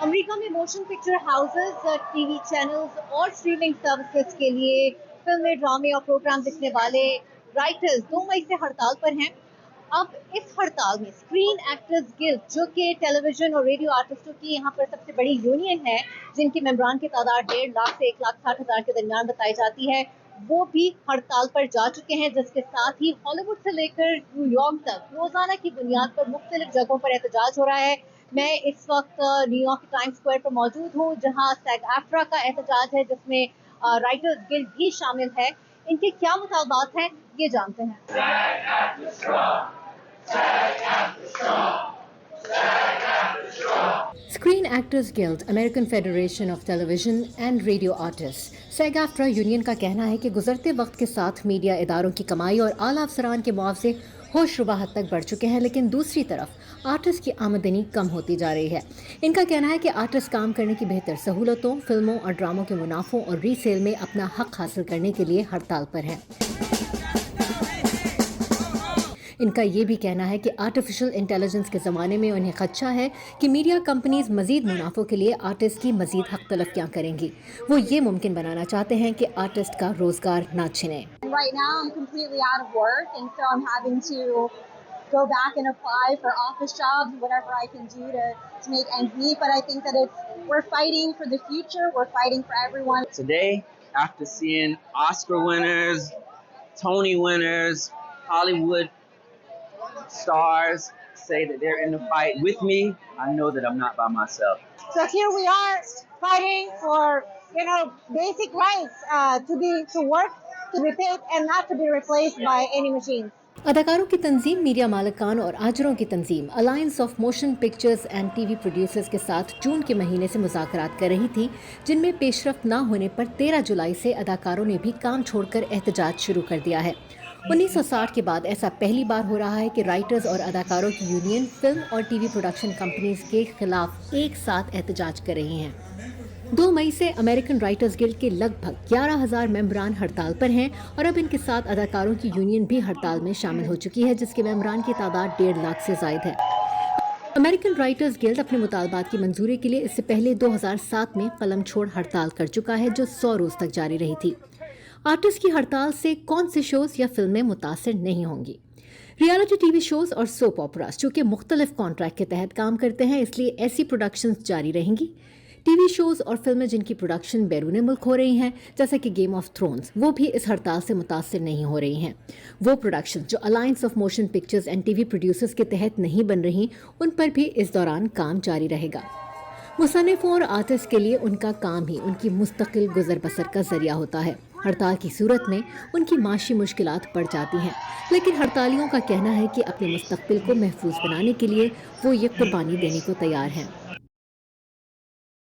امریکہ میں motion picture houses T V channels اور streaming services کے لیے فلمیں، ڈرامے اور پروگرام لکھنے والے رائٹرز 2 مئی سے ہڑتال پر ہیں۔ اب اس ہڑتال میں اسکرین ایکٹرز گلڈ، جو کہ ٹیلی ویژن اور ریڈیو آرٹسٹوں کی یہاں پر سب سے بڑی یونین ہے، جن کے ممبران کی تعداد 1.5 لاکھ سے 1,60,000 کے درمیان بتائی جاتی ہے، وہ بھی ہڑتال پر جا چکے ہیں، جس کے ساتھ ہی ہالی ووڈ سے لے کر نیو یارک تک روزانہ کی بنیاد پر مختلف جگہوں پر احتجاج ہو رہا ہے۔ میں اس وقت نیو یارک کے ٹائمز اسکوائر پر موجود ہوں، جہاں سیگ ایفرا کا احتجاج ہے، جس میں رائٹرز گلڈ بھی شامل ہے۔ ان کے کیا مطالبات ہیں، یہ جانتے ہیں۔ Screen actors guild, American federation of television and radio artist SAG AFTRA union کا کہنا ہے کہ گزرتے وقت کے ساتھ میڈیا اداروں کی کمائی اور اعلیٰ افسران کے معاوضے ہوش ربا حد تک بڑھ چکے ہیں، لیکن دوسری طرف آرٹسٹ کی آمدنی کم ہوتی جا رہی ہے۔ ان کا کہنا ہے کہ آرٹسٹ کام کرنے کی بہتر سہولتوں، فلموں اور ڈراموں کے منافعوں اور ری سیل میں اپنا حق حاصل کرنے کے لیے ہڑتال پر ہیں۔ ان کا یہ بھی کہنا ہے کہ آرٹیفیشل انٹیلیجنس کے زمانے میں انہیں خدشہ ہے کہ میڈیا کمپنیز مزید منافع کے لیے آرٹسٹ کی مزید حق تلفیاں کریں گی۔ وہ یہ ممکن بنانا چاہتے ہیں کہ آرٹسٹ کا روزگار نہ چھنے۔ Right now I'm completely out of work, and so I'm having to go back and apply for office jobs, whatever I can do to make ends meet. But I think that we're fighting for the future, we're fighting for everyone. Today, after seeing Oscar winners, Tony winners, Hollywood stars say that they're in the fight with me, I know that I'm not by myself. So here we are fighting for, basic rights to work, to be paid, and not to be replaced by any machines. اداکاروں کی تنظیم، media مالکان اور آجروں کی تنظیم alliance of motion pictures and T V producers کے ساتھ جون کے مہینے سے مذاکرات کر رہی تھی، جن میں پیش رفت نہ ہونے پر 13 جولائی سے اداکاروں نے بھی کام چھوڑ کر احتجاج شروع کر دیا ہے۔ 1960 کے بعد ایسا پہلی بار ہو رہا ہے کہ رائٹرز اور اداکاروں کی یونین فلم اور ٹی وی پروڈکشن کمپنیز کے خلاف ایک ساتھ احتجاج کر رہی ہیں۔ 2 مئی سے امریکن رائٹرز گلڈ کے لگ بھگ 11,000 ممبران ہڑتال پر ہیں، اور اب ان کے ساتھ اداکاروں کی یونین بھی ہڑتال میں شامل ہو چکی ہے، جس کے ممبران کی تعداد 1.5 لاکھ سے زائد ہے۔ امریکن رائٹرز گلڈ اپنے مطالبات کی منظوری کے لیے اس سے پہلے 2007 میں قلم چھوڑ ہڑتال کر چکا ہے، جو 100 روز تک جاری رہی تھی۔ آرٹسٹ کی ہڑتال سے کون سے شوز یا فلمیں متاثر نہیں ہوں گی؟ ریالٹی ٹی وی شوز اور سوپ آپراز چونکہ مختلف کانٹریکٹ کے تحت کام کرتے ہیں، اس لیے ایسی پروڈکشنز جاری رہیں گی۔ ٹی وی شوز اور فلمیں جن کی پروڈکشن بیرون ملک ہو رہی ہیں، جیسا کہ گیم آف تھرونز، وہ بھی اس ہڑتال سے متاثر نہیں ہو رہی ہیں۔ وہ پروڈکشن جو alliance of motion pictures and T V producers کے تحت نہیں بن رہی، ان پر بھی اس دوران کام جاری رہے گا۔ مصنفوں اور آرٹسٹ کے لیے ان کا کام ہی ان کی مستقل گزر بسر کا ذریعہ ہوتا ہے۔ ہڑتال کی صورت میں ان کی معاشی مشکلات بڑھ جاتی ہیں، لیکن ہڑتالیوں کا کہنا ہے کہ اپنے مستقبل کو محفوظ بنانے کے لیے وہ یہ قربانی دینے کو تیار ہیں۔